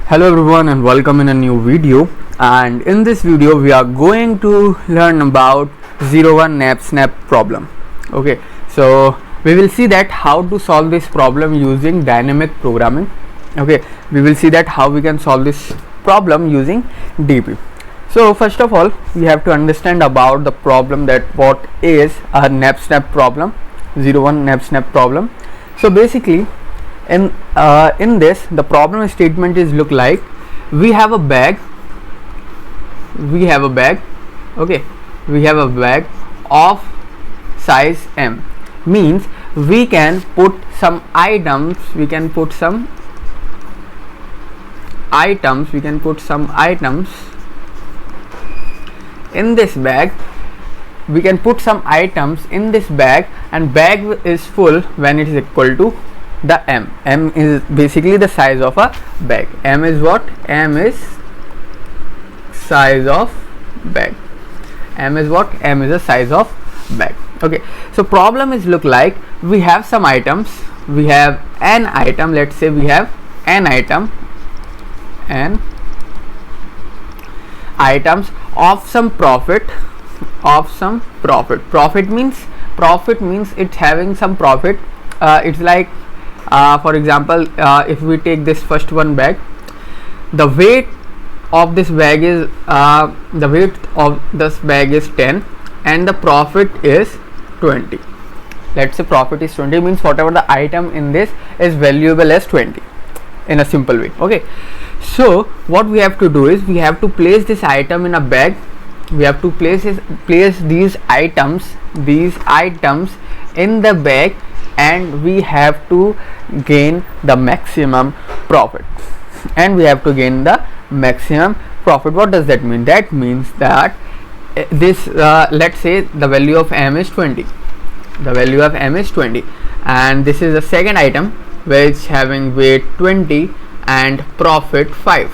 Hello everyone and welcome in a new video, and in this video we are going to learn about 01 Knapsack problem. Okay, so we will see that how to solve this problem using dynamic programming. Okay, we will see that how we can solve this problem using DP. So first of all we have to understand about the problem, that what is a Knapsack problem, 01 Knapsack problem. So basically in this the problem statement is look like we have a bag okay, we have a bag of size M, means we can put some items in this bag. We can put some items in this bag, and bag is full when it is equal to the M. M is basically the size of a bag. M is what? M is size of bag. M is what? M is the size of bag. Okay, so problem is look like we have some items. We have an item. Let's say we have an item, and items of some profit. Profit means it's having some profit. It's like for example, if we take this first one bag, the weight of this bag is 10 and the profit is 20. Let's say profit is 20, means whatever the item in this is valuable as 20 in a simple way. Okay, so what we have to do is we have to place this item in a bag. We have to place these items in the bag, and we have to gain the maximum profit. What does that mean? That means that this let's say the value of M is 20. And this is the second item which having weight 20 and profit 5.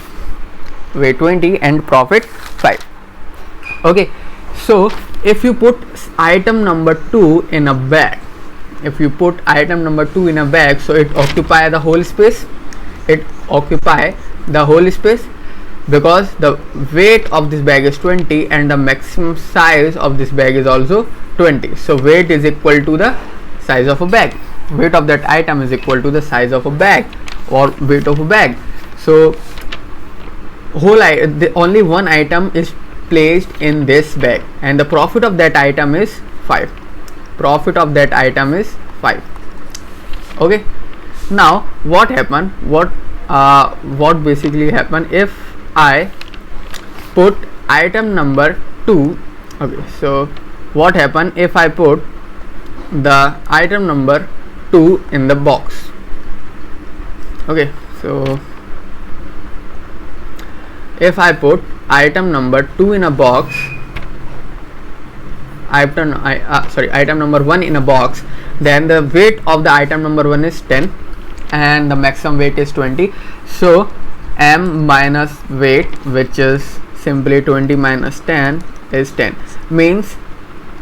Okay, so if you put item number 2 in a bag, so it occupy the whole space. Because the weight of this bag is 20 and the maximum size of this bag is also 20. So weight is equal to the size of a bag. Weight of that item is equal to the size of a bag, or weight of a bag. So only one item is placed in this bag, and the profit of that item is 5. Okay, now what basically happen if I put item number 2? Okay, so what happen if I put the item number 2 in the box? Okay, so if I put item number 2 in a box, item number 1 in a box, then the weight of the item number 1 is 10 and the maximum weight is 20. So M minus weight, which is simply 20 minus 10, is 10. Means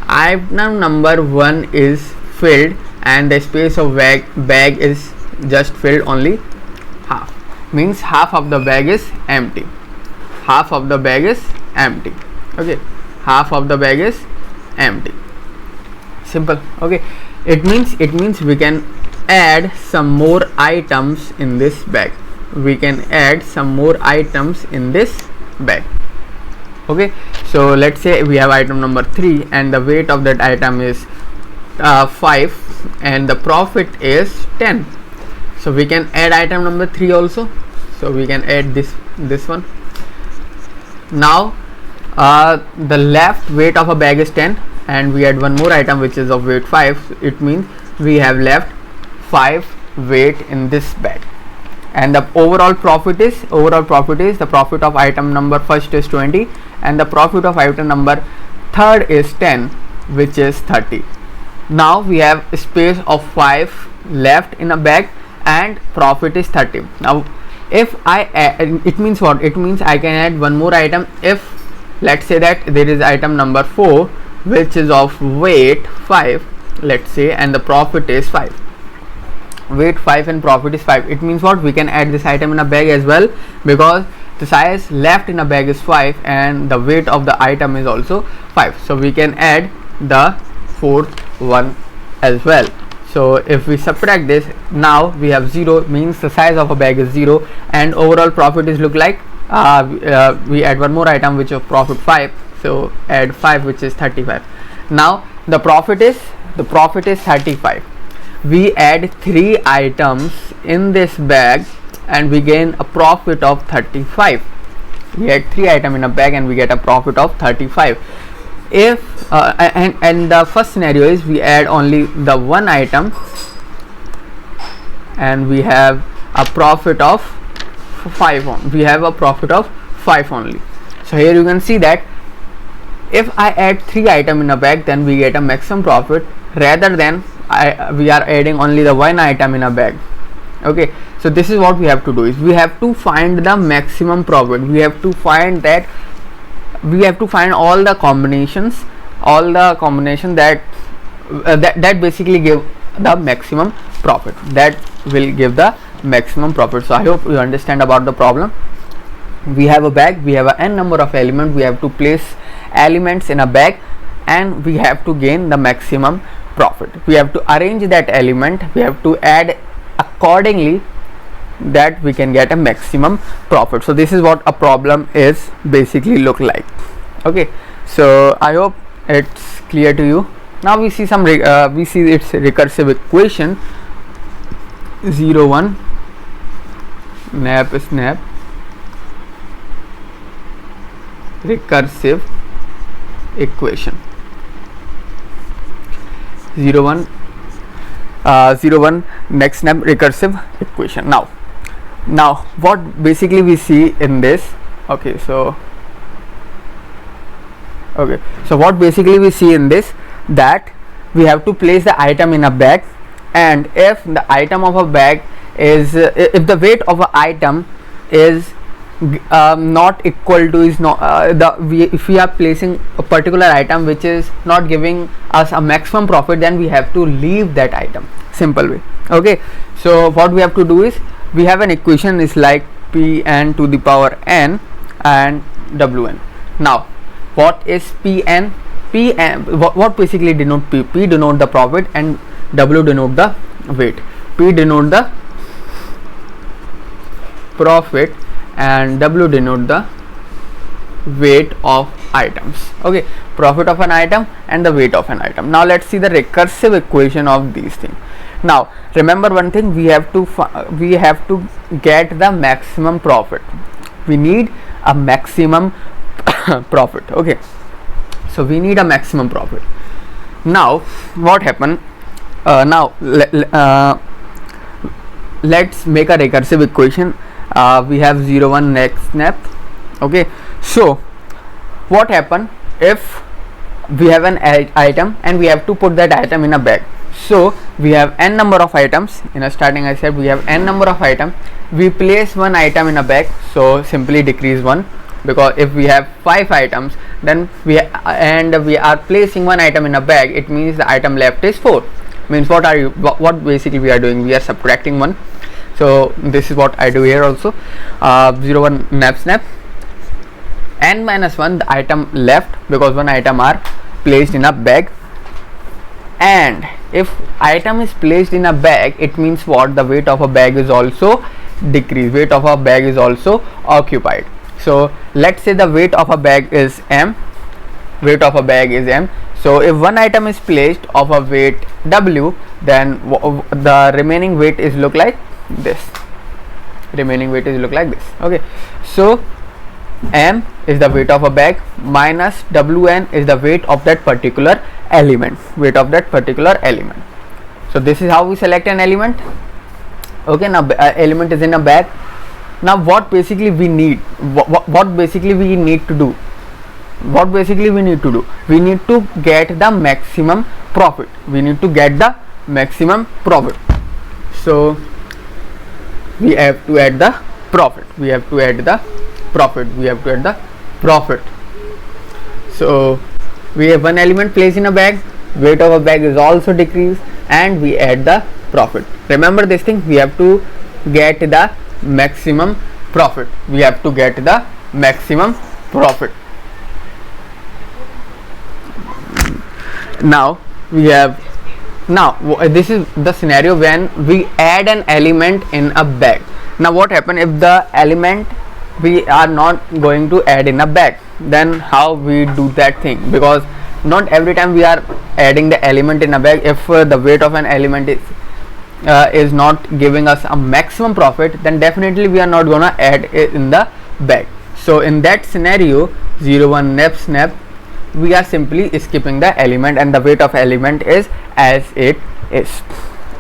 item number 1 is filled and the space of bag is just filled only half. Means half of the bag is empty. Okay, half of the bag is empty. Simple. Okay, it means we can add some more items in this bag. Okay, so let's say we have item number 3 and the weight of that item is 5 and the profit is 10. So we can add item number 3 also. So we can add this one. Now the left weight of a bag is 10 and we add one more item which is of weight 5. It means we have left 5 weight in this bag, and the overall profit is the profit of item number first is 20 and the profit of item number third is 10, which is 30. Now we have a space of 5 left in a bag and profit is 30. Now if I add, it means what? It means I can add one more item. If let's say that there is item number 4 which is of weight 5, let's say, and the profit is 5. weight 5 and profit is 5. It means what? We can add this item in a bag as well, because the size left in a bag is 5 and the weight of the item is also 5. So we can add the fourth one as well. So if we subtract this, now we have 0, means the size of a bag is 0, and overall profit is look like we add one more item which is profit 5. So add 5, which is 35. Now the profit is 35. We add 3 items in this bag and we gain a profit of 35. We add 3 items in a bag and we get a profit of 35. If and the first scenario is we add only the one item and we have a profit of 5 on. We have a profit of 5 only. So here you can see that if I add 3 items in a bag, then we get a maximum profit, rather than we are adding only the one item in a bag. Okay, so this is what we have to do, is we have to find the maximum profit. We have to find all the combinations that that basically give the maximum profit, that will give the maximum profit. So I hope you understand about the problem. We have a bag, we have a n number of elements, we have to place elements in a bag and we have to gain the maximum profit. We have to arrange that element, we have to add accordingly, that we can get a maximum profit. So this is what a problem is basically look like. Okay, so I hope it's clear to you. Now we see some we see its recursive equation. 0 1 snap recursive equation. 0 1 next snap recursive equation. Now what basically we see in this, okay, so what basically we see in this, that we have to place the item in a bag, and if the item of a bag is if the weight of an item is not equal to, is not if we are placing a particular item which is not giving us a maximum profit, then we have to leave that item, simple way. Okay, so what we have to do is, we have an equation is like Pn to the power n and Wn. Now what is Pn? What basically denote P? P denote the profit and W denote the weight. P denote the profit and W denote the weight of items. Okay, profit of an item and the weight of an item. Now let's see the recursive equation of these things. Now remember one thing, we have to get the maximum profit. We need a maximum profit. Okay, so we need a maximum profit. Now what happened? Let's make a recursive equation. We have 0 1 next snap. Okay, so what happened if we have an item and we have to put that item in a bag? So we have n number of items. In a starting I said we have n number of items. We place one item in a bag, so simply decrease 1, because if we have 5 items, then we are placing one item in a bag, it means the item left is 4. Means what basically we are doing, we are subtracting 1. So this is what I do here also. 0 1 snap n minus 1, the item left, because one item are placed in a bag. And if item is placed in a bag, it means what? The weight of a bag is also decreased, weight of a bag is also occupied. So let's say the weight of a bag is m, weight of a bag is m. So if one item is placed of a weight W, then the remaining weight is look like this. Okay, so m is the weight of a bag minus Wn is the weight of that particular element, So this is how we select an element. Okay, now element is in a bag. Now what basically we need, what basically we need to do, we need to get the maximum profit. So we have to add the profit. So we have one element placed in a bag, weight of a bag is also decreased, and we add the profit. Remember this thing, we have to get the maximum profit. We have to get the maximum profit. Now we have, now this is the scenario when we add an element in a bag. Now what happen if the element we are not going to add in a bag? Then how we do that thing? Because not every time we are adding the element in a bag. If the weight of an element is not giving us a maximum profit, then definitely we are not gonna add it in the bag. So in that scenario, 0 1 nap snap, we are simply skipping the element and the weight of element is as it is.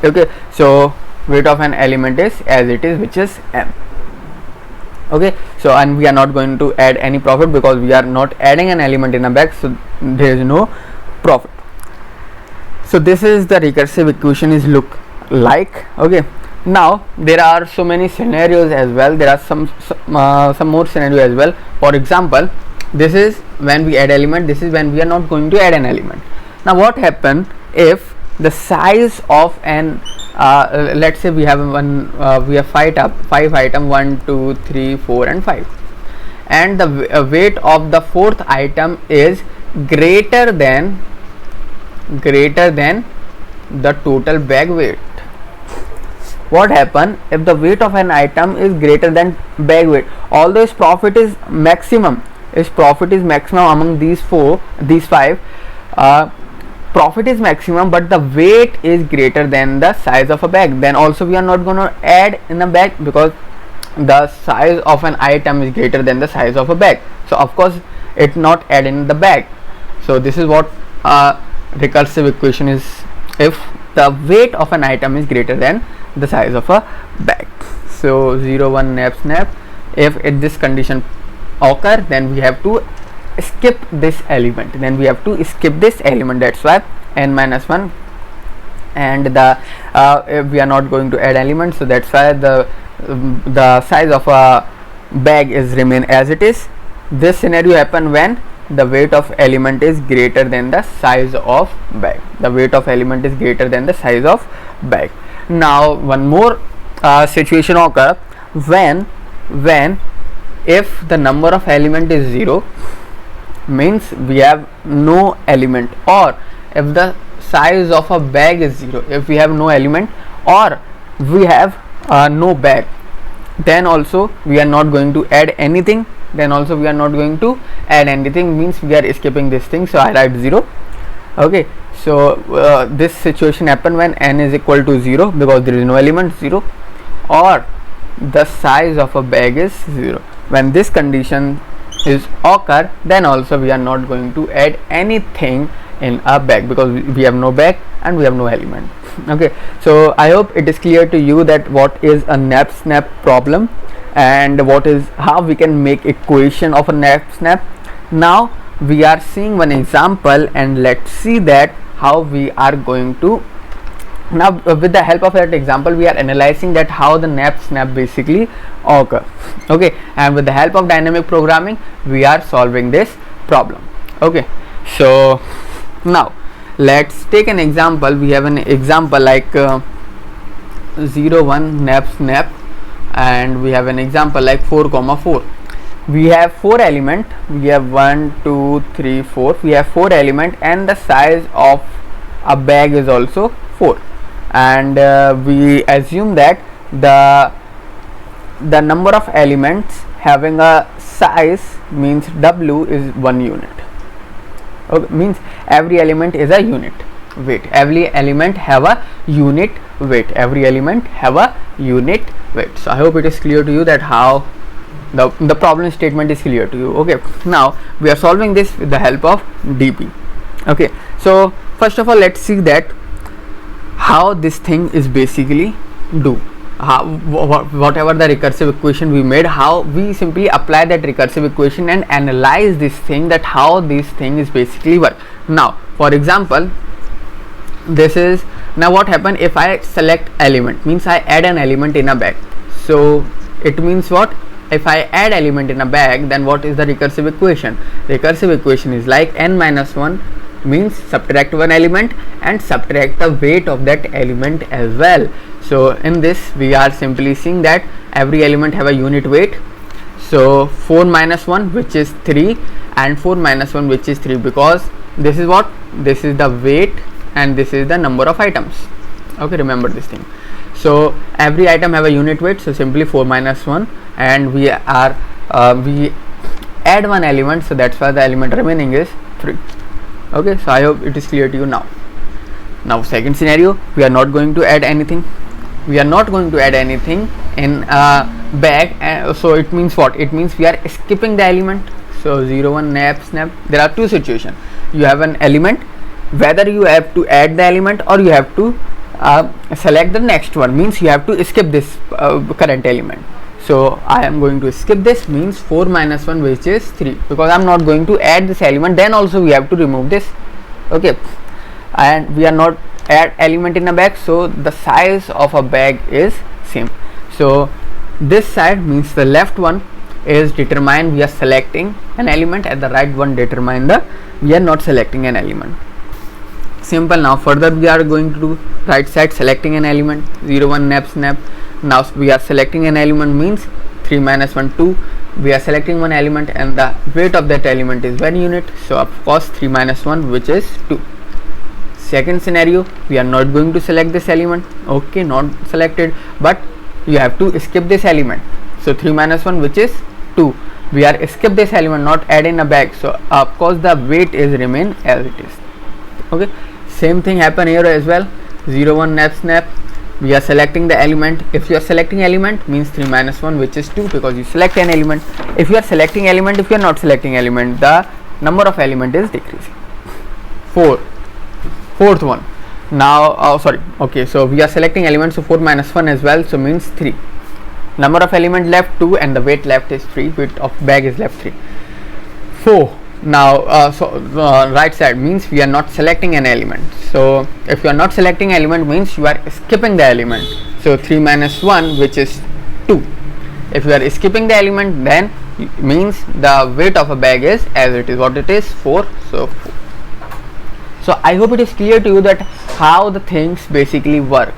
Okay, so weight of an element is as it is, which is m. Okay, so and we are not going to add any profit because we are not adding an element in a bag, so there is no profit. So this is the recursive equation is look like. Okay, now there are so many scenarios as well. There are some more scenario as well. For example, this is when we add element, this is when we are not going to add an element. Now what happen if the size of an let's say we have we have 5 item 1 2 3 4 and 5, and the weight of the fourth item is greater than the total bag weight. What happen if the weight of an item is greater than bag weight? Although its profit is maximum, among these five, profit is maximum, but the weight is greater than the size of a bag, then also we are not going to add in a bag because the size of an item is greater than the size of a bag. So of course it not add in the bag. So this is what recursive equation is if the weight of an item is greater than the size of a bag. So 0 1 nap snap, if this condition occur, then we have to skip this element, that's why n minus 1, and the we are not going to add element, so that's why the size of a bag is remain as it is. This scenario happen when the weight of element is greater than the size of bag. Now one more situation occur when if the number of element is 0, means we have no element, or if the size of a bag is 0, if we have no element or we have no bag, then also we are not going to add anything, means we are skipping this thing, so I write 0. Okay, so this situation happen when n is equal to 0 because there is no element 0, or the size of a bag is 0. When this condition is occur, then also we are not going to add anything in a bag because we have no bag and we have no element. Okay, so I hope it is clear to you that what is a nap snap problem and how we can make equation of a nap snap. Now we are seeing one example, and let's see that how we are going to. Now with the help of that example, we are analyzing that how the nap snap basically occur. Okay, and with the help of dynamic programming, we are solving this problem. Okay, so now let's take an example. We have an example like 0 1 nap snap, and we have an example like 4 4. We have 4 element, we have 1 2 3 4, we have 4 element, and the size of a bag is also 4, and we assume that the number of elements having a size means W is 1 unit. Okay, means every element is a unit weight, every element have a unit weight, so I hope it is clear to you that how the problem statement is clear to you. Okay, now we are solving this with the help of DP. Okay, so first of all, let's see that how this thing is basically do. Whatever the recursive equation we made, how we simply apply that recursive equation and analyze this thing, that how this thing is basically work. Now for example, this is, now what happen if I select element, means I add an element in a bag. So it means what, if I add element in a bag, then what is the recursive equation? Recursive equation is like n minus 1 means subtract one element and subtract the weight of that element as well. So in this we are simply seeing that every element have a unit weight. So 4 minus 1, which is 3, and 4 minus 1, which is 3, because this is what, this is the weight and this is the number of items. Okay, remember this thing. So every item have a unit weight, so simply 4 minus 1, and we are we add one element, so that's why the element remaining is 3. Okay, so I hope it is clear to you now. Now second scenario, we are not going to add anything. We are not going to add anything in bag, so it means what? It means we are skipping the element. So 0 1 nap snap. There are two situations. You have an element, whether you have to add the element or you have to select the next one, means you have to skip this current element. So I am going to skip this, means 4 minus 1, which is 3, because I am not going to add this element. Then also we have to remove this. Okay, and we are not add element in a bag, so the size of a bag is same. So this side means the left one is determined we are selecting an element, and the right one determine the we are not selecting an element. Simple. Now further we are going to do right side, selecting an element, 0 1 nap snap. Now we are selecting an element, means 3 minus 1 2. We are selecting one element and the weight of that element is 1 unit, so of course 3 minus 1, which is 2. Second scenario, we are not going to select this element. Okay, not selected, but you have to skip this element. So 3 minus 1, which is 2. We are skip this element, not add in a bag, so of course the weight is remain as it is. Okay, same thing happen here as well. 0 1 nap snap. We are selecting the element. If you are selecting element, means 3 minus 1, which is 2, because you select an element. If you are selecting element, if you are not selecting element, the number of element is decreasing. Fourth one. Now okay, so we are selecting element, so 4 minus 1 as well, so means 3. Number of element left 2 and the weight left is 3. Weight of bag is left 3. 4. Now right side means we are not selecting an element. So if you are not selecting element, means you are skipping the element. So 3 minus 1, which is 2. If you are skipping the element, then means the weight of a bag is as it is, what it is, 4. So 4. So I hope it is clear to you that how the things basically work.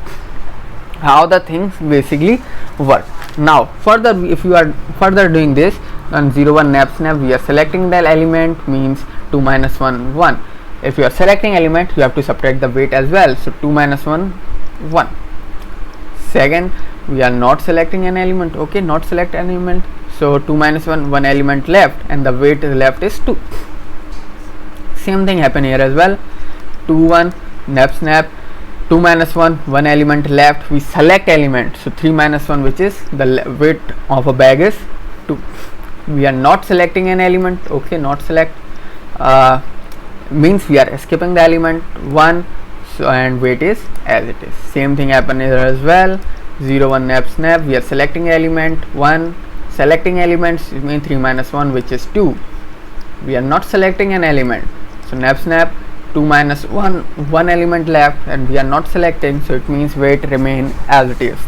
Now further, if you are further doing this on 0 1 nap snap, we are selecting the element, means 2 minus 1 1. If you are selecting element, you have to subtract the weight as well, so 2 minus 1 1. Second, we are not selecting an element. Okay, not select an element, so 2 minus 1 1 element left and the weight left is 2. Same thing happen here as well. 2 1 nap snap. 2 minus 1 1 element left, we select element, so 3 minus 1, which is the weight of a bag is 2. We are not selecting an element. Okay, not select means we are skipping the element 1, so and weight is as it is. Same thing happen here as well. 0 1 nap snap, we are selecting element 1. Selecting elements means 3 minus 1, which is 2. We are not selecting an element, so nap snap. 2 minus 1 1 element left and we are not selecting, so it means weight remain as it is.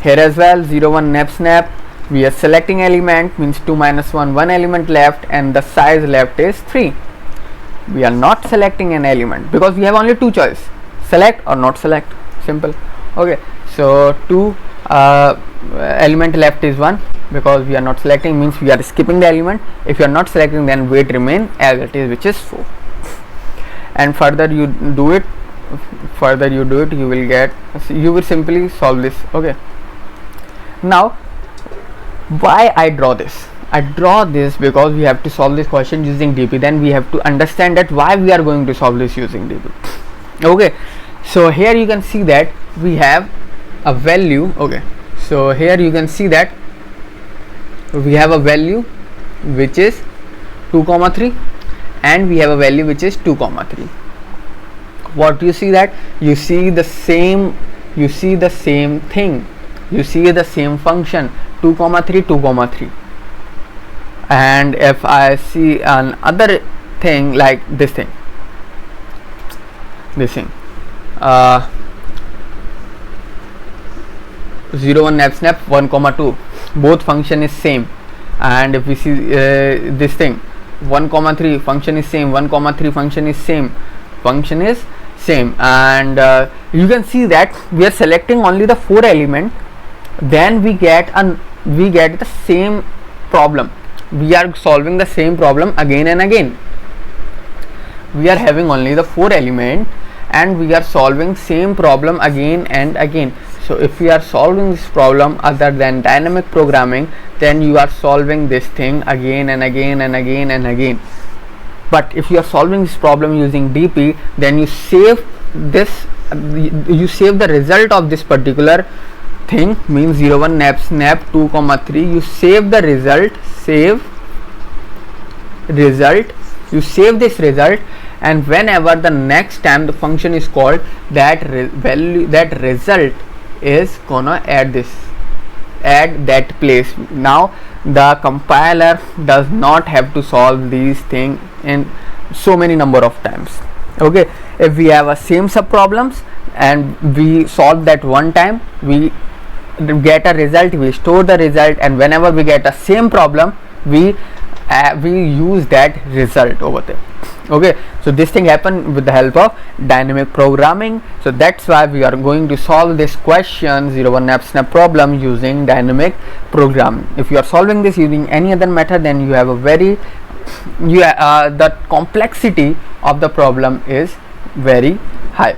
Here as well, 0 1 nap snap, we are selecting element, means 2 minus 1 1 element left and the size left is 3. We are not selecting an element because we have only two choices, select or not select. Simple. Okay, so 2 element left is 1, because we are not selecting, means we are skipping the element. If you are not selecting, then weight remain as it is, which is 4. And further you do it, you will simply solve this. Okay, now why I draw this? I draw this because we have to solve this question using DP. Then we have to understand that why we are going to solve this using DP. Okay, so here you can see that we have a value. Okay, so here you can see that we have a value which is 2 comma 3 and we have a value which is 2 comma 3. What you see that you see the same thing, you see the same function 2 comma 3 2 comma 3. And if I see another thing like this thing 0 1 nap snap 1 comma 2, both function is same. And if we see this thing 1 comma 3 function is same, 1 comma 3 function is same, and you can see that we are selecting only the 4 element, then we get the same problem. We are solving the same problem again and again. We are having only the 4 element and we are solving same problem again and again. So if we are solving this problem other than dynamic programming, then you are solving this thing again and again and again and again. But if you are solving this problem using DP, then you save the result of this particular thing, means 01 snap 2 comma 3. You save the result, you save this result, and whenever the next time the function is called, that result is gonna add that place. Now the compiler does not have to solve these things in so many number of times. Okay, if we have a same sub problems and we solve that one time, we get a result, we store the result, and whenever we get a same problem, we use that result over there. Okay, so this thing happen with the help of dynamic programming. So that's why we are going to solve this question 01 snap problem using dynamic programming. If you are solving this using any other method, then you have the complexity of the problem is very high.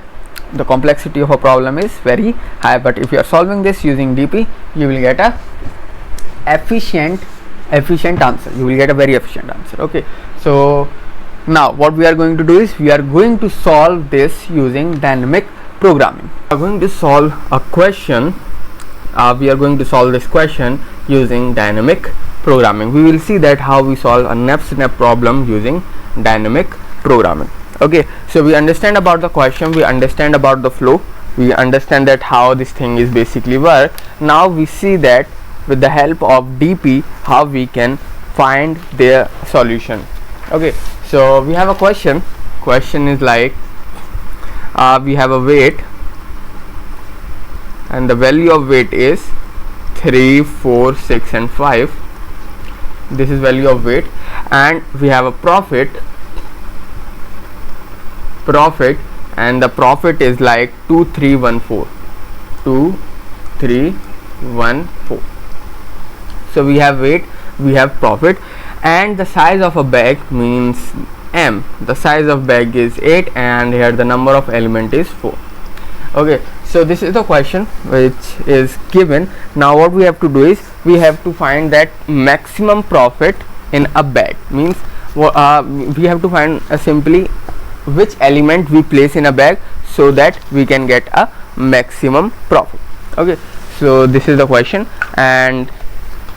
The complexity of a problem is very high, but if you are solving this using DP, you will get a efficient answer. You will get a very efficient answer. Okay, so now what we are going to do is we are going to solve this using dynamic programming. We are going to solve a question. We are going to solve this question using dynamic programming. We will see that how we solve a snap problem using dynamic programming. Okay, so we understand about the question, we understand about the flow, we understand that how this thing is basically work. Now we see that with the help of DP how we can find their solution. Okay, so we have a question is like we have a weight and the value of weight is 3, 4, 6 and 5. This is value of weight, and we have a profit, and the profit is like 2314. So we have weight, we have profit, and the size of a bag means M. The size of bag is 8 and here the number of element is 4. Okay, so this is the question which is given. Now what we have to do is we have to find that maximum profit in a bag, means we have to find simply which element we place in a bag so that we can get a maximum profit. Okay, so this is the question, and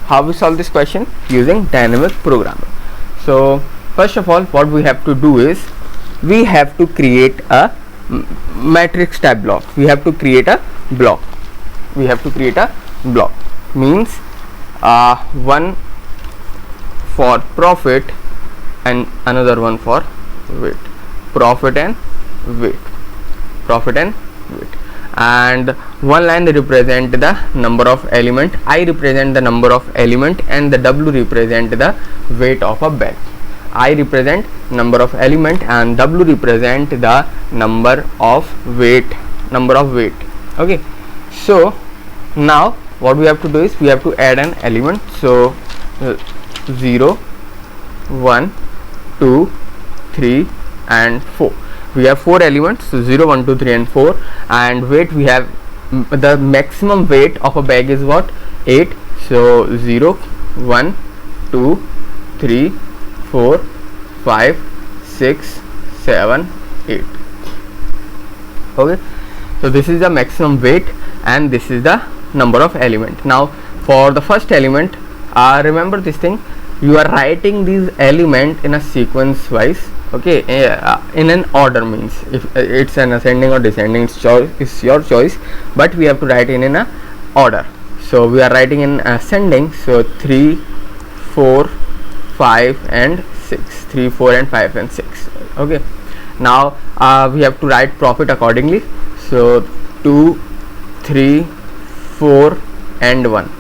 how we solve this question using dynamic programming. So first of all, what we have to do is we have to create a matrix type block. We have to create a block. Means one for profit and another one for weight. Profit and weight, and one line represent the number of element, I represent the number of element, and the W represent the weight of a bag. I represent number of element and W represent the number of weight. Okay, so now what we have to do is we have to add an element. So 0, 1, 2, 3 and 4. We have 4 elements, so 0, 1, 2, 3 and 4, and weight, we have the maximum weight of a bag is what? 8. So 0, 1, 2, 3, 4, 5, 6, 7, 8. Okay, so this is the maximum weight and this is the number of element. Now for the first element, remember this thing, you are writing these element in a sequence wise. Okay, in an order, means if it's an ascending or descending, it's your choice, but we have to write in a order. So we are writing in ascending, so 3, 4, 5 and 6. 3, 4 and 5 and 6. Okay, now we have to write profit accordingly. So 2, 3, 4 and 1.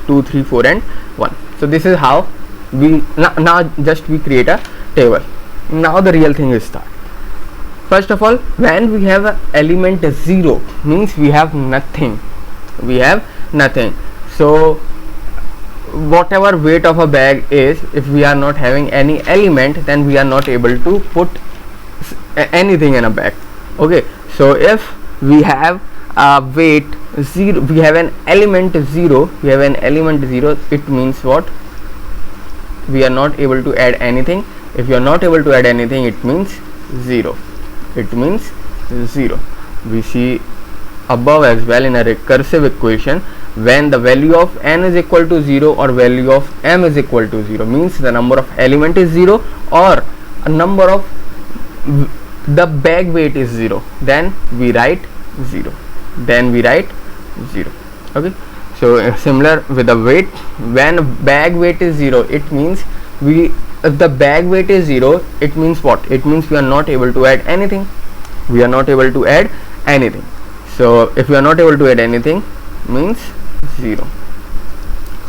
2, 3, 4 and 1. So this is how we now just we create a table. Now the real thing is start. First of all, when we have a element 0 means we have nothing, so whatever weight of a bag is, if we are not having any element, then we are not able to put anything in a bag. Okay, so if we have a weight 0, we have an element 0, it means what? We are not able to add anything. If you are not able to add anything, it means 0. We see above as well in a recursive equation, when the value of n is equal to 0 or value of m is equal to 0, means the number of element is 0 or a number of the bag weight is 0, then we write 0. Okay, so similar with the weight, when bag weight is 0, it means if the bag weight is 0, it means what? It means we are not able to add anything. So if we are not able to add anything, means 0.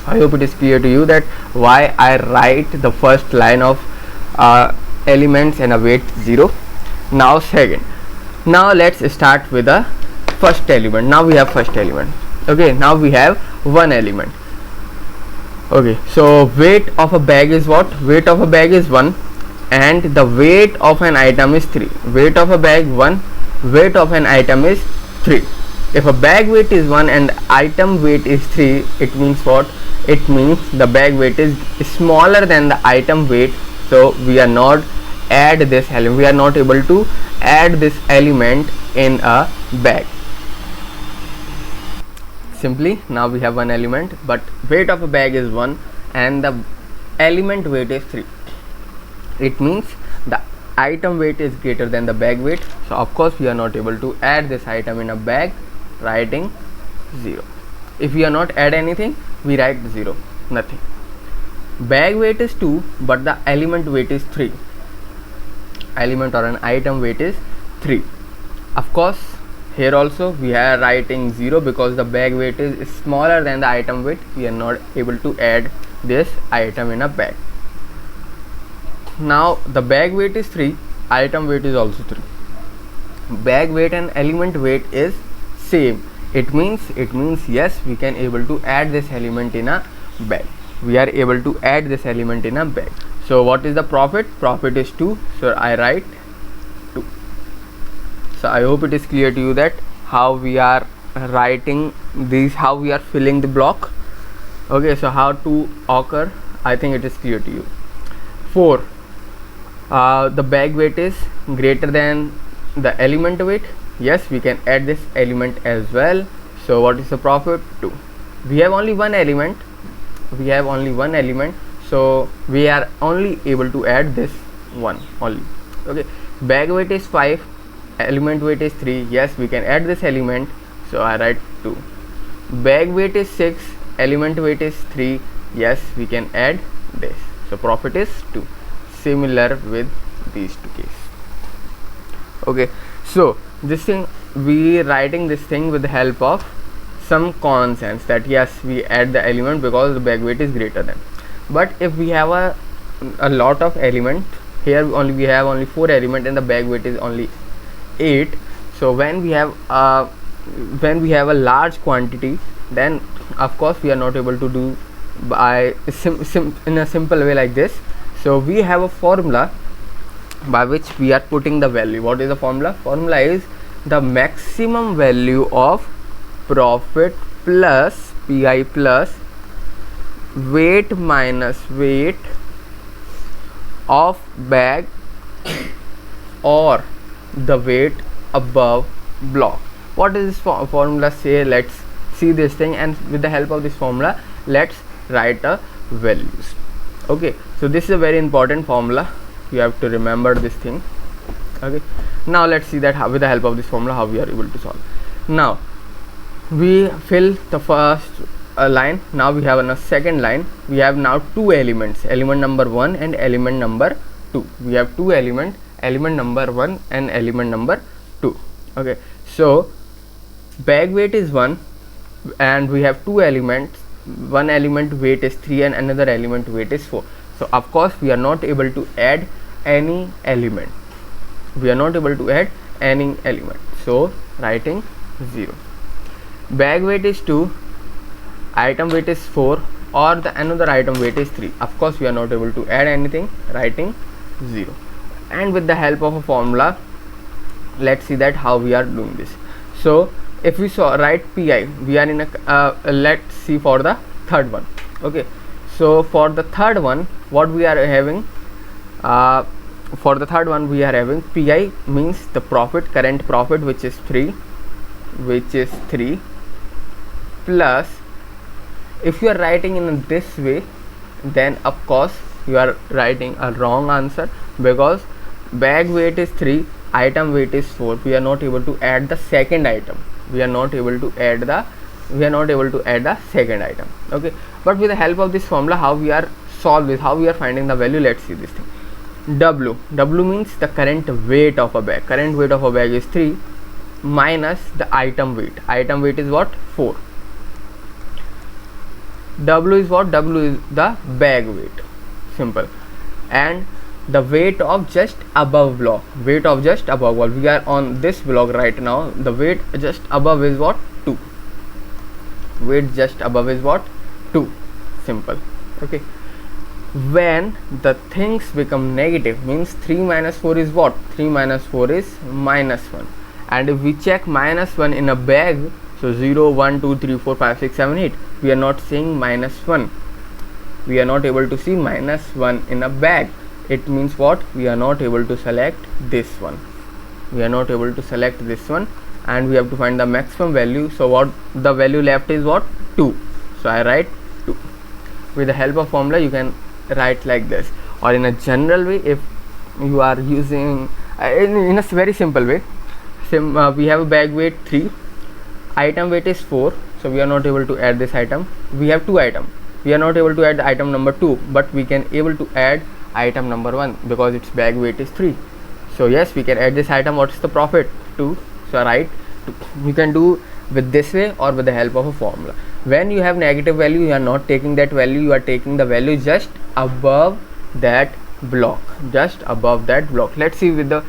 I hope it is clear to you that why I write the first line of elements and a weight 0. Now second, now let's start with the first element. Now we have first element. Okay, now we have one element. Okay, so weight of a bag is what? Weight of a bag is 1 and the weight of an item is 3. Weight of a bag 1, weight of an item is 3. If a bag weight is 1 and item weight is 3, it means what? It means the bag weight is smaller than the item weight, so we are not add this element. We are not able to add this element in a bag. Simply, now we have one element, but weight of a bag is 1 and the element weight is 3. It means the item weight is greater than the bag weight, so of course we are not able to add this item in a bag, writing 0. If we are not add anything, we write 0, nothing. Bag weight is 2 but the element weight is 3. Element or an item weight is 3. Of course here also we are writing 0 because the bag weight is smaller than the item weight. We are not able to add this item in a bag. Now the bag weight is 3, item weight is also 3. Bag weight and element weight is same. It means yes, we can able to add this element in a bag. We are able to add this element in a bag. So what is the profit? Profit is 2, so I write 2. So I hope it is clear to you that how we are writing these, how we are filling the block. Okay, so how to occur, I think it is clear to you. 4, the bag weight is greater than the element weight. Yes, we can add this element as well. So what is the profit? 2. We have only one element, so we are only able to add this one only. Okay, bag weight is 5, element weight is 3. Yes, we can add this element, so I write 2. Bag weight is 6, element weight is 3. Yes, we can add this, so profit is 2. Similar with these two cases. Okay, so this thing, we writing this thing with the help of some common sense, that yes, we add the element because the bag weight is greater than. But if we have a lot of element, here we have only 4 element and the bag weight is only 8. So when we have a large quantity, then of course we are not able to do by in a simple way like this. So we have a formula by which we are putting the value. What is the formula? Formula is the maximum value of profit plus pi plus weight minus weight of bag or the weight above block. What is this formula say? Let's see this thing, and with the help of this formula let's write a values. Okay, so this is a very important formula, you have to remember this thing. Okay, now let's see that with the help of this formula how we are able to solve. Now we fill the first line. Now we have a second line. We have now 2 elements, element number 1 and element number 2. We have 2 elements, element number 1 and element number 2. Okay, so bag weight is 1 and we have 2 elements. One element weight is 3 and another element weight is 4. So of course we are not able to add any element. So writing 0. Bag weight is 2, item weight is 4, or the another item weight is 3. Of course we are not able to add anything, writing 0. And with the help of a formula, let's see that how we are doing this. So if we write pi, we are in a let's see for the third one. Okay, so for the third one, what we are having, for the third one we are having pi means the current profit, which is 3, plus, if you are writing in this way, then of course you are writing a wrong answer, because bag weight is 3, item weight is 4. We are not able to add the second item. We are not able to add the second item. Okay, but with the help of this formula, how we are solve this, how we are finding the value, let's see this thing. W means the current weight of a bag. Current weight of a bag is 3 minus the item weight. Item weight is what? 4. W is what? W is the bag weight. Simple. And the weight of just above block. We are on this block right now. The weight just above is what? 2. Weight just above is what? 2. Simple. Okay. When the things become negative, means 3 minus 4 is what? 3 minus 4 is minus 1. And if we check minus 1 in a bag, so 0, 1, 2, 3, 4, 5, 6, 7, 8, we are not seeing minus 1. We are not able to see minus 1 in a bag. It means what? We are not able to select this one. And we have to find the maximum value. So what the value left is what? 2. So I write 2. With the help of formula, you can write like this, or in a general way, if you are using in a very simple way. We have a bag weight 3, item weight is 4, so we are not able to add this item. We have 2 items. We are not able to add the item number 2, but we can able to add item number 1 because its bag weight is 3. So yes, we can add this item. What is the profit? 2. So I write 2. You can do with this way or with the help of a formula. When you have negative value, you are not taking that value, you are taking the value just above that block. Let's see with the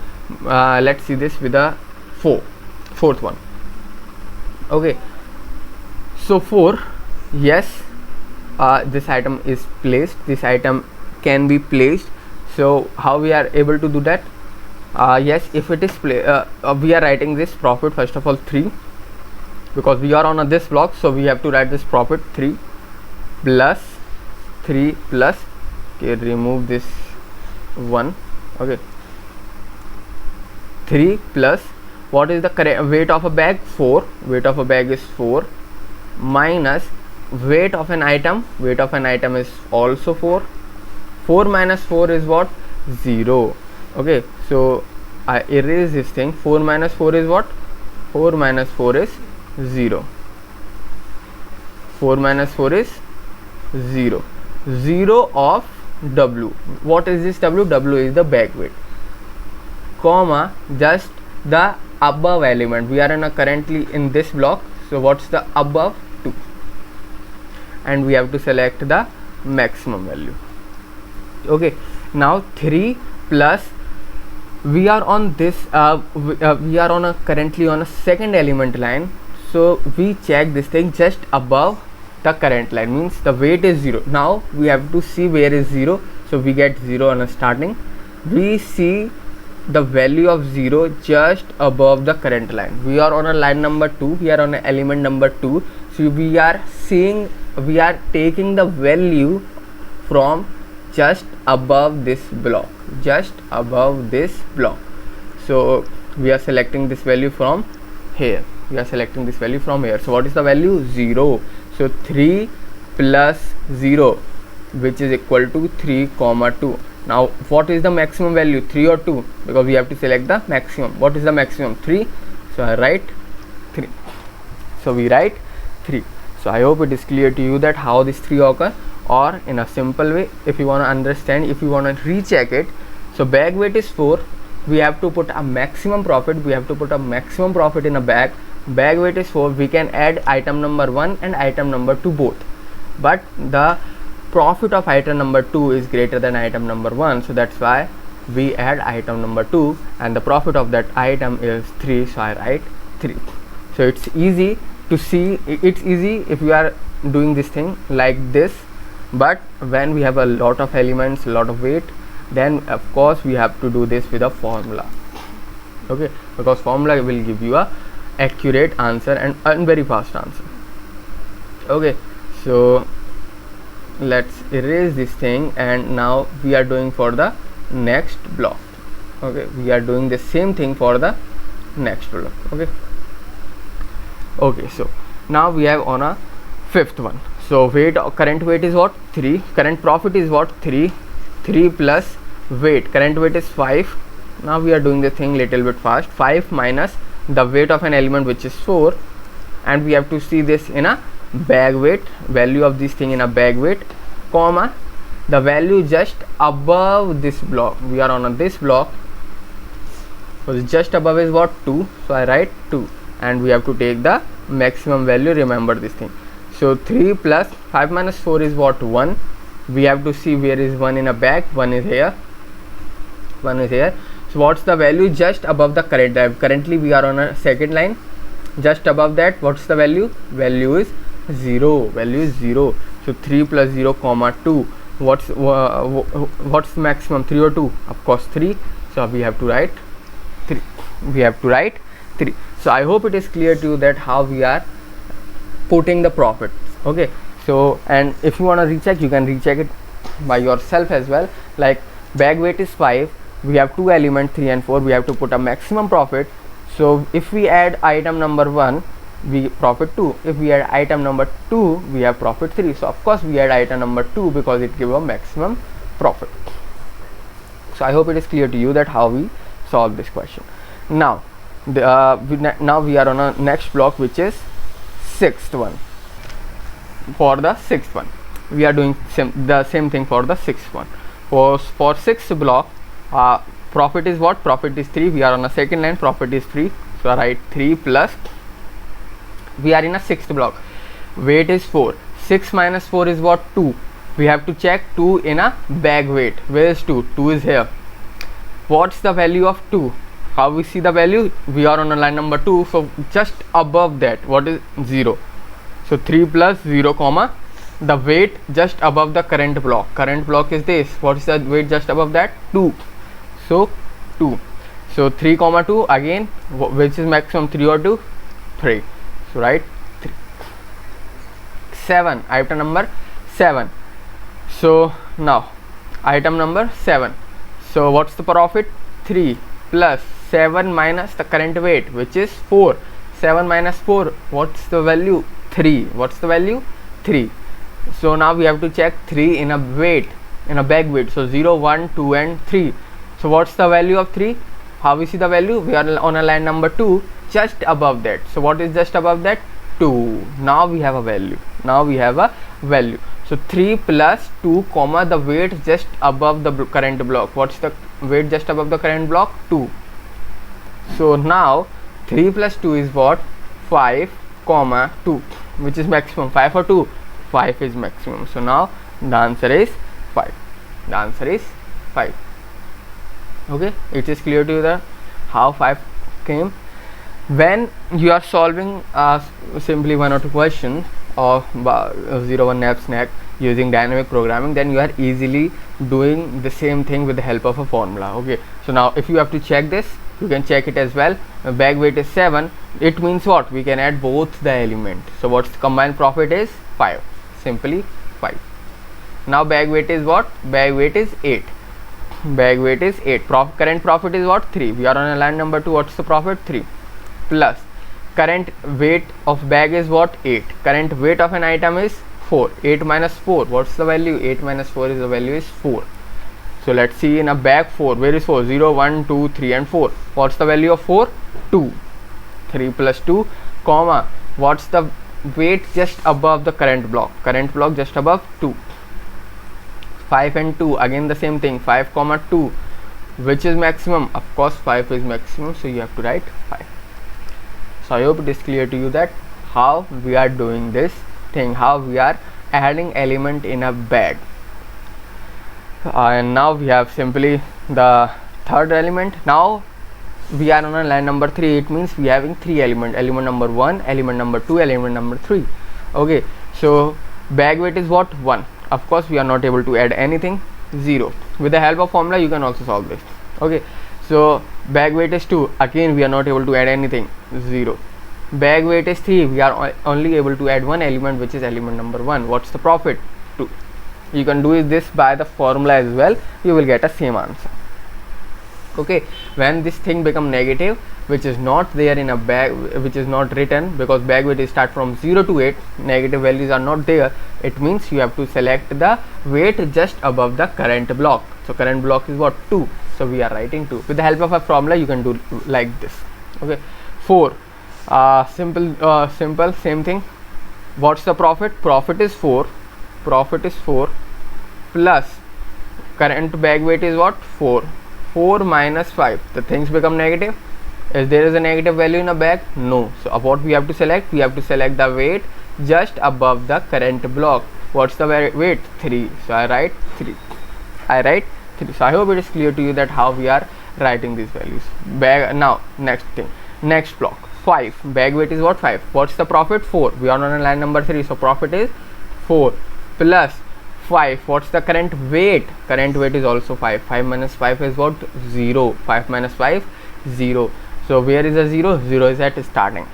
let's see this with the fourth one. Okay, so 4, yes, this item is placed, this item can be placed. So how we are able to do that? Yes, if it is we are writing this profit first of all 3, because we are on this block, so we have to write this profit 3 plus okay, remove this 1. Okay, 3 plus, what is the correct weight of a bag? 4. Weight of a bag is 4 minus weight of an item. Weight of an item is also 4. 4 minus 4 is what? 0. Okay, so I erase this thing. 4 minus 4 is what? 4 minus 4 is 0. 4 minus 4 is 0. 0 of W. What is this W? W is the bag weight, comma, just the above element. We are currently in this block, so what's the above? 2. And we have to select the maximum value. Okay, now 3 plus, we are on this we are currently on a second element line, so we check this thing just above the current line, means the weight is 0. Now we have to see where is 0, so we get 0 on a starting. We see the value of 0 just above the current line. We are on a line number 2, we are on a element number 2, so we are taking the value from just above this block, so we are selecting this value from here. So what is the value? 0. So 3 plus 0, which is equal to 3 comma 2. Now what is the maximum value? 3 or 2, because we have to select the maximum. What is the maximum? 3. So I write 3. So we write 3. So I hope it is clear to you that how this 3 occur, or in a simple way, if you want to understand, if you want to recheck it. So bag weight is 4, we have to put a maximum profit, in a bag. Bag weight is 4, we can add item number 1 and item number 2 both, but the profit of item number 2 is greater than item number 1, so that's why we add item number 2, and the profit of that item is 3, so I write 3. So it's easy to see, it's easy if you are doing this thing like this, but when we have a lot of elements, a lot of weight, then of course we have to do this with a formula. Okay, because formula will give you a accurate answer and very fast answer. Okay, so let's erase this thing, and now we are doing for the next block. Okay, we are doing the same thing for the next block. Okay, so now we have on a fifth one. So weight, current weight is what? 3. Current profit is what? 3. 3 plus weight, current weight is 5. Now we are doing the thing little bit fast. 5 minus the weight of an element, which is 4, and we have to see this in a bag weight, value of this thing in a bag weight, comma the value just above this block. We are on this block, so just above is what? 2, so I write 2, and we have to take the maximum value. Remember this thing. So 3 plus 5 minus 4 is what? 1. We have to see where is 1 in a bag. 1 is here, 1 is here. So what's the value just above the current? Currently we are on a second line. Just above that, what's the value? Value is 0. Value is 0. So 3 plus 0 comma 2. What's maximum? 3 or 2? Of course 3. So we have to write 3. We have to write 3. So I hope it is clear to you that how we are putting the profit. Okay, so and if you want to recheck, you can recheck it by yourself as well. Like bag weight is 5, we have 2 elements 3 and 4, we have to put a maximum profit. So if we add item number 1, we profit 2. If we add item number 2, we have profit 3. So of course we add item number 2 because it gives a maximum profit. So I hope it is clear to you that how we solve this question. Now now we are on a next block, which is sixth one. For the sixth one, we are doing the same thing for the sixth one. For sixth block, profit is what? Profit is 3. We are on a second line, profit is 3, so I write 3 plus, we are in a sixth block, weight is 4. 6 minus 4 is what? 2. We have to check 2 in a bag weight. Where is 2? 2 is here. What's the value of 2? How we see the value? We are on a line number 2, so just above that, what is 0? So 3 plus 0 comma the weight just above the current block. Current block is this. What is the weight just above that? 2. So 2. So 3 comma 2 again, which is maximum? 3 or 2? 3. So write 3. 7, item number 7. So now item number 7. So what's the profit? 3 plus 7 minus the current weight, which is 4. 7 minus 4, what's the value? 3. What's the value? 3. So now we have to check 3 in a weight, in a bag weight. So 0, 1, 2 and 3. So what's the value of 3? How we see the value? We are on a line number 2, just above that. So what is just above that? 2. Now we have a value. Now we have a value. So 3 plus 2 comma the weight just above the current block. What's the weight just above the current block? 2. So now 3 plus 2 is what? 5 comma 2, which is maximum. 5 or 2? 5 is maximum. So now the answer is 5. The answer is 5. Okay, it is clear to you that how 5 came. When you are solving simply 1 or 2 questions of 01 Knapsack using dynamic programming, then you are easily doing the same thing with the help of a formula. Okay, so now if you have to check this, you can check it as well. Bag weight is 7. It means what? We can add both the element. So what's the combined profit is? 5. Simply 5. Now bag weight is what? Bag weight is 8. Bag weight is 8. Current profit is what? 3. We are on a line number 2. What's the profit? 3. Plus current weight of bag is what? 8. Current weight of an item is 4. 8 minus 4. What's the value? 8 minus 4 is the value is 4. So let's see in a bag 4. Where is 4? 0, 1, 2, 3 and 4. What's the value of 4? 2. 3 plus 2 comma, what's the weight just above the current block? Current block just above 2. 5 and 2, again the same thing. 5 comma 2, which is maximum? Of course 5 is maximum, so you have to write 5. So I hope it is clear to you that how we are doing this thing, how we are adding element in a bag. And now we have simply the third element. Now we are on a line number 3. It means we having 3 element number 1, element number 2, element number 3. Okay, so bag weight is what? 1. Of course we are not able to add anything. 0. With the help of formula you can also solve this. Okay, so bag weight is 2. Again we are not able to add anything. 0. Bag weight is 3. We are only able to add one element, which is element number 1. What's the profit? 2. You can do this by the formula as well. You will get a same answer. Okay, when this thing become negative, which is not there in a bag, which is not written, because bag weight is start from 0 to 8, negative values are not there. It means you have to select the weight just above the current block. So current block is what? 2. So we are writing 2. With the help of a formula you can do like this. Okay, 4. Simple, same thing. What's the profit? Profit is 4. Profit is 4 plus current bag weight is what? 4. 4 minus 5. The things become negative. Is there is a negative value in a bag? No. So what we have to select? We have to select the weight just above the current block. What's the weight? 3. So I write 3. So I hope it is clear to you that how we are writing these values. Bag. Now next thing, next block. 5. Bag weight is what? 5. What's the profit? 4. We are on a line number 3. So profit is 4 plus 5. What's the current weight? Current weight is also 5. 5 minus 5 is what? 0. 5 minus 5, 0. So where is the 0? 0 is at starting.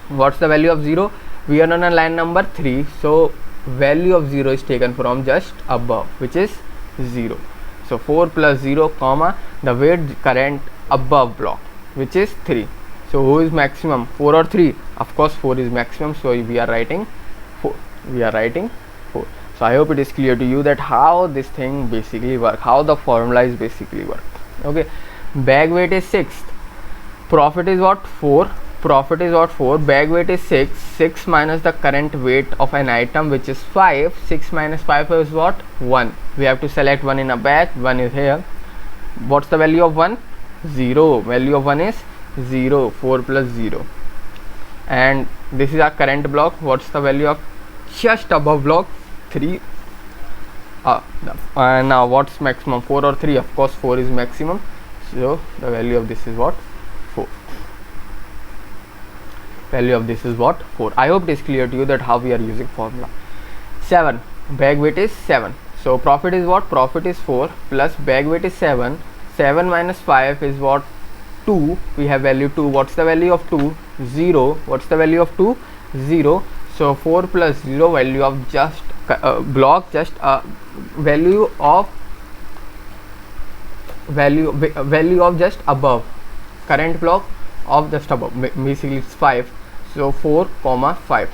What's the value of 0? We are on a line number 3. So value of 0 is taken from just above, which is 0. So 4 plus 0 comma the weight current above block, which is 3. So who is maximum? 4 or 3? Of course 4 is maximum. So we are writing 4. So I hope it is clear to you that how this thing basically work, how the formula is basically work. Okay, bag weight is 6. Profit is what? 4. Profit is what? 4. Bag weight is 6. 6 minus the current weight of an item, which is 5. 6 minus 5 is what? 1. We have to select 1 in a bag. 1 is here. What's the value of 1? 0. Value of 1 is 0. 4 plus 0. And this is our current block. What's the value of just above block? 3. Now what's maximum? 4 or 3? Of course 4 is maximum. So the value of this is what? 4. Value of this is what? 4. I hope it is clear to you that how we are using formula. 7. Bag weight is 7. So profit is what? Profit is 4 plus bag weight is 7. 7 minus 5 is what? 2. We have value 2. What's the value of 2? 0. What's the value of 2? 0. So 4 plus 0, value of just block, just value of just above current block of just above, basically it's 5. So 4 comma 5.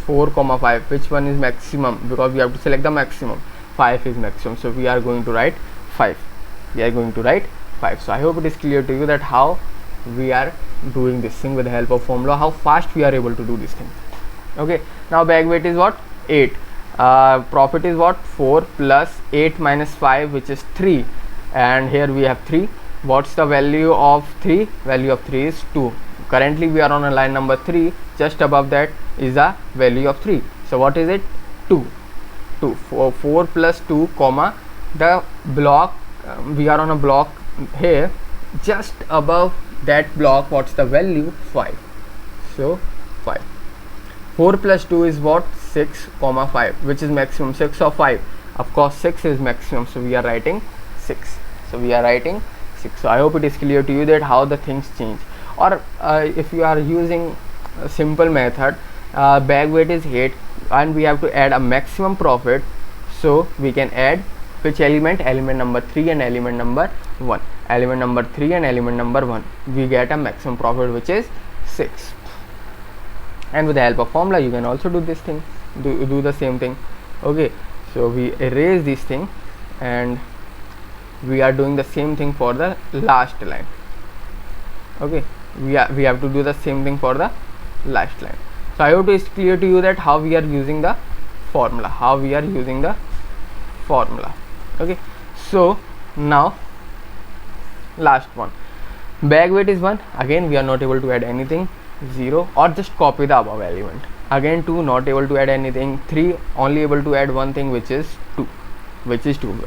4 comma 5. Which one is maximum? Because we have to select the maximum. 5 is maximum. So we are going to write 5. So I hope it is clear to you that how we are doing this thing with the help of formula, how fast we are able to do this thing. Okay, now bag weight is what? 8. Profit is what? 4 plus 8 minus 5, which is 3. And here we have 3. What's the value of 3? Value of 3 is 2. Currently we are on a line number 3. Just above that is the value of 3. So what is it? 2. 4 plus 2 comma the block. We are on a block here. Just above that block, what's the value? 5. So 5. 4 plus 2 is what? 6 comma 5, which is maximum. 6 or 5? Of course 6 is maximum. So we are writing 6. So I hope it is clear to you that how the things change. Or if you are using a simple method, bag weight is 8 and we have to add a maximum profit. So we can add which element? Element number 3 and element number 1. Element number 3 and element number 1. We get a maximum profit, which is 6. And with the help of formula you can also do this thing, do the same thing. Okay, so we erase this thing and we are doing the same thing for the last line. Okay, we have to do the same thing for the last line. So I hope it is clear to you that how we are using the formula, Okay, so now last one, bag weight is 1. Again we are not able to add anything. 0, or just copy the above element. again 2, not able to add anything. 3, only able to add one thing, which is 2.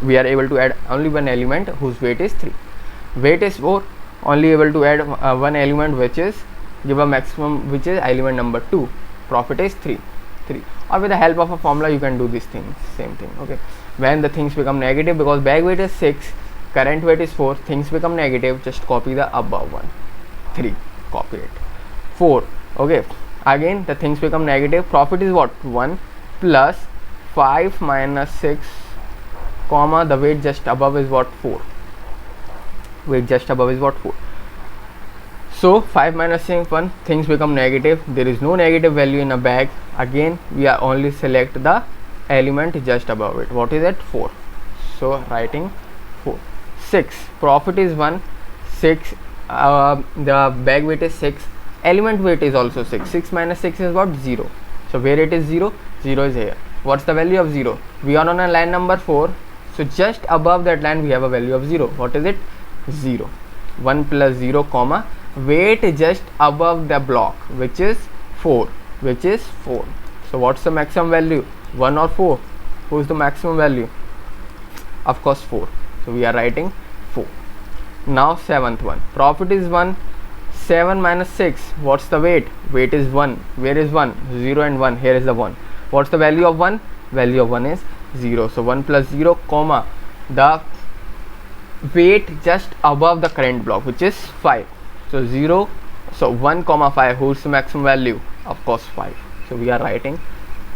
We are able to add only one element whose weight is 3. Weight is 4, only able to add one element, which is give a maximum, which is element number 2. Profit is 3. Or with the help of a formula you can do this thing, same thing. Okay, when the things become negative, because bag weight is 6, current weight is 4, things become negative, just copy the above one. 3, copy it. 4, okay, again the things become negative, profit is what? 1 plus 5 minus 6 comma the weight just above is what? 4. Weight just above is what? 4. So 5 minus 1, things become negative, there is no negative value in a bag. Again we are only select the element just above it. What is it? 4. So writing 4. 6, profit is 1, 6, the bag weight is 6, element weight is also 6. 6 minus 6 is what? 0. So where it is 0? 0 is here. What's the value of 0? We are on a line number 4, so just above that line we have a value of 0. What is it? 0. 1 plus 0 comma weight just above the block, which is 4. So what's the maximum value? 1 or 4? Who's the maximum value? Of course 4. So we are writing 4. Now 7th one, profit is 1, 7 minus 6, what's the weight? Weight is 1. Where is 1? 0 and 1. Here is the 1. What's the value of 1? Value of 1 is 0. So 1 plus 0 comma the weight just above the current block, which is 5. So 0, so 1 comma 5, who's the maximum value? Of course 5. So we are writing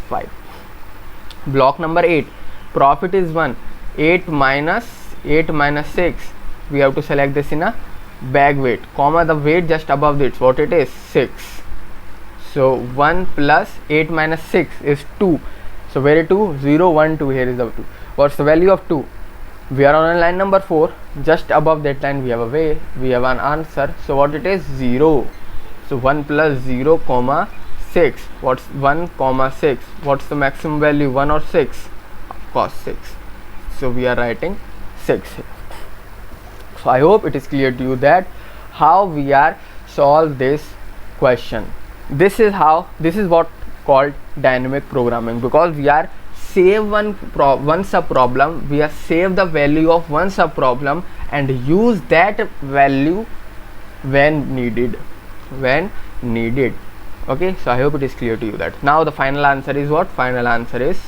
5. Block number 8, profit is 1, 8 minus 6, we have to select this in a bag weight, comma the weight just above this, what it is? 6. So 1 plus 8 minus 6 is 2. So where is 2? 0, 1, 2. Here is the 2. What's the value of 2? We are on a line number 4, just above that line we have an answer. So what it is? 0. So 1 plus 0 comma 6. What's 1 comma 6? What's the maximum value? 1 or 6? Of course 6. So we are writing 6 here. So I hope it is clear to you that how we are solve this question. This is what called dynamic programming, because we are save one sub problem, we are save the value of one sub problem and use that value when needed. Okay, so I hope it is clear to you that now the final answer is what? Final answer is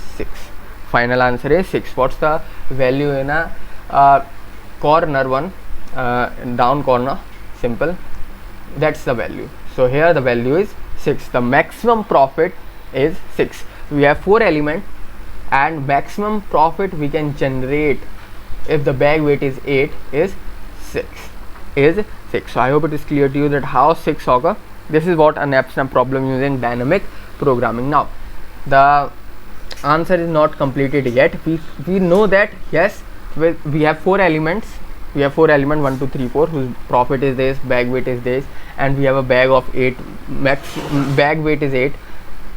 6. What's the value in a corner one, down corner? Simple, that's the value. So here the value is 6. The maximum profit is 6. We have 4 elements and maximum profit we can generate if the bag weight is 8 is 6. So I hope it is clear to you that how 6 occur. This is what a Knapsack problem using dynamic programming. Now the answer is not completed yet. We know that yes, we have 4 elements. 1 2 3 4 whose profit is this, bag weight is this, and we have a bag of 8, bag weight is 8.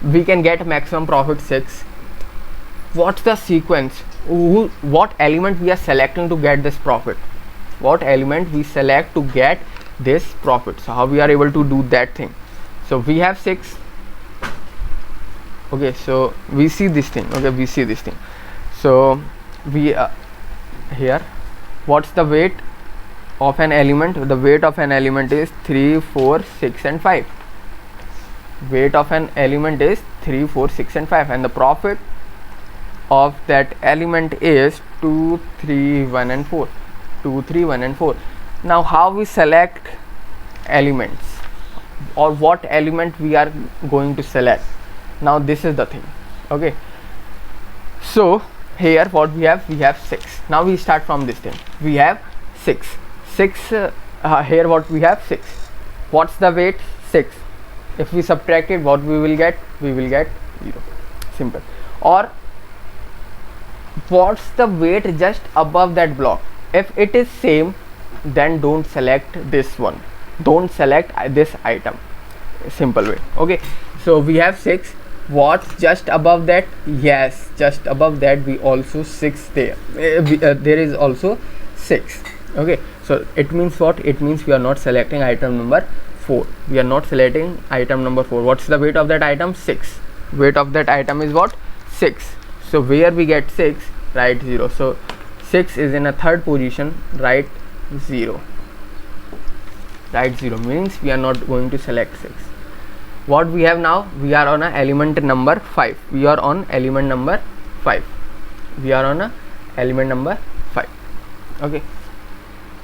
We can get maximum profit 6. What's the sequence? What element we are selecting to get this profit? What element we select to get this profit? So how we are able to do that thing? So we have 6. Okay, so we see this thing. So we here, what's the weight of an element? The weight of an element is 3 4 6 and 5. Weight of an element is 3 4 6 and 5, and the profit of that element is 2 3 1 and 4. Now how we select elements, or what element we are going to select? Now this is the thing. Okay, so here what we have 6. Now we start from this thing. We have 6 here what we have 6. What's the weight? 6. If we subtract it, what we will get? We will get 0. Simple. Or what's the weight just above that block? If it is same, then don't select this one, don't select this item. Simple way. Okay, so we have 6. What's just above that? Yes, just above that we also 6 there. There is also 6. Okay, so it means what? It means we are not selecting item number 4. What's the weight of that item? 6. weight of that item is what? 6. So where we get 6, write 0. So 6 is in a third position, write 0. Write 0 means we are not going to select 6. What we have now? We are on a element number 5. We are on element number 5. We are on a element number 5. Okay.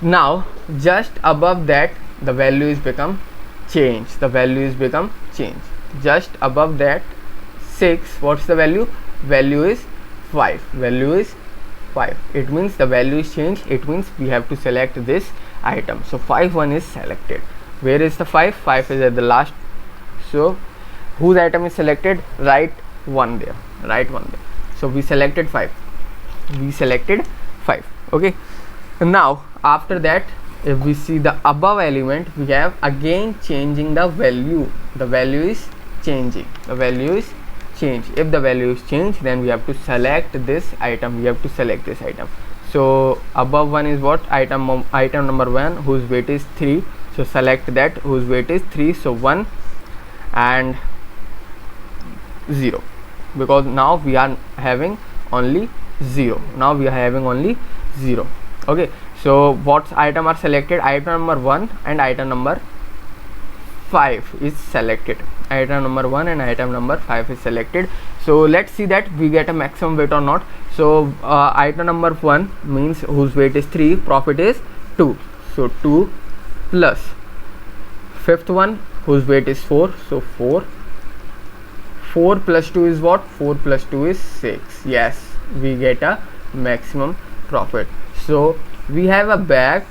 Now just above that the value is become change. The value is become change. Just above that 6, what's the value? Value is 5. Value is 5. It means the value is changed. It means we have to select this item. So 5 1 is selected. Where is the 5? 5 is at the last. So whose item is selected? Write 1 there. Write 1 there. So we selected 5. We selected 5. Okay. Now after that, if we see the above element, we have again changing the value. The value is changing. The value is changed. If the value is changed, then we have to select this item. We have to select this item. So above one is what? Item number 1 whose weight is 3. So select that whose weight is 3. So 1 and 0, because now we are having only 0. Now we are having only 0. Okay. So what item are selected? Item number 1 and item number 5 is selected. Item number 1 and item number 5 is selected. So let's see that we get a maximum weight or not. So item number 1 means whose weight is 3, profit is 2. So 2 plus fifth one whose weight is 4. So 4. 4 plus 2 is what? 4 plus 2 is 6. Yes, we get a maximum profit. So we have a bag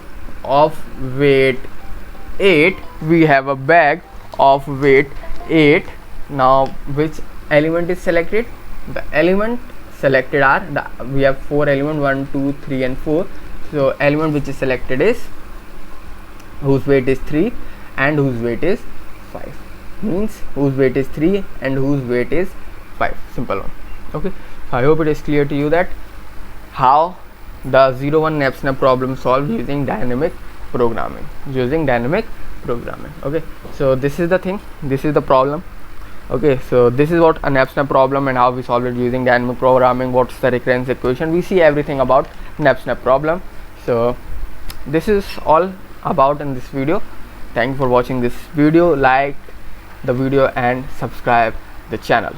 of weight 8. We have a bag of weight 8. Now which element is selected? The element selected are we have 4 element, 1 2 3 and 4. So element which is selected is whose weight is 3 and whose weight is 5. Means whose weight is 3 and whose weight is 5. Simple one. Okay. So I hope it is clear to you that how the 01 Knapsack problem solved using dynamic programming. Okay. So this is the thing. This is the problem. Okay. So this is what a Knapsack problem and how we solve it using dynamic programming. What's the recurrence equation? We see everything about Knapsack problem. So this is all about in this video. Thank you for watching this video. Like the video and subscribe the channel.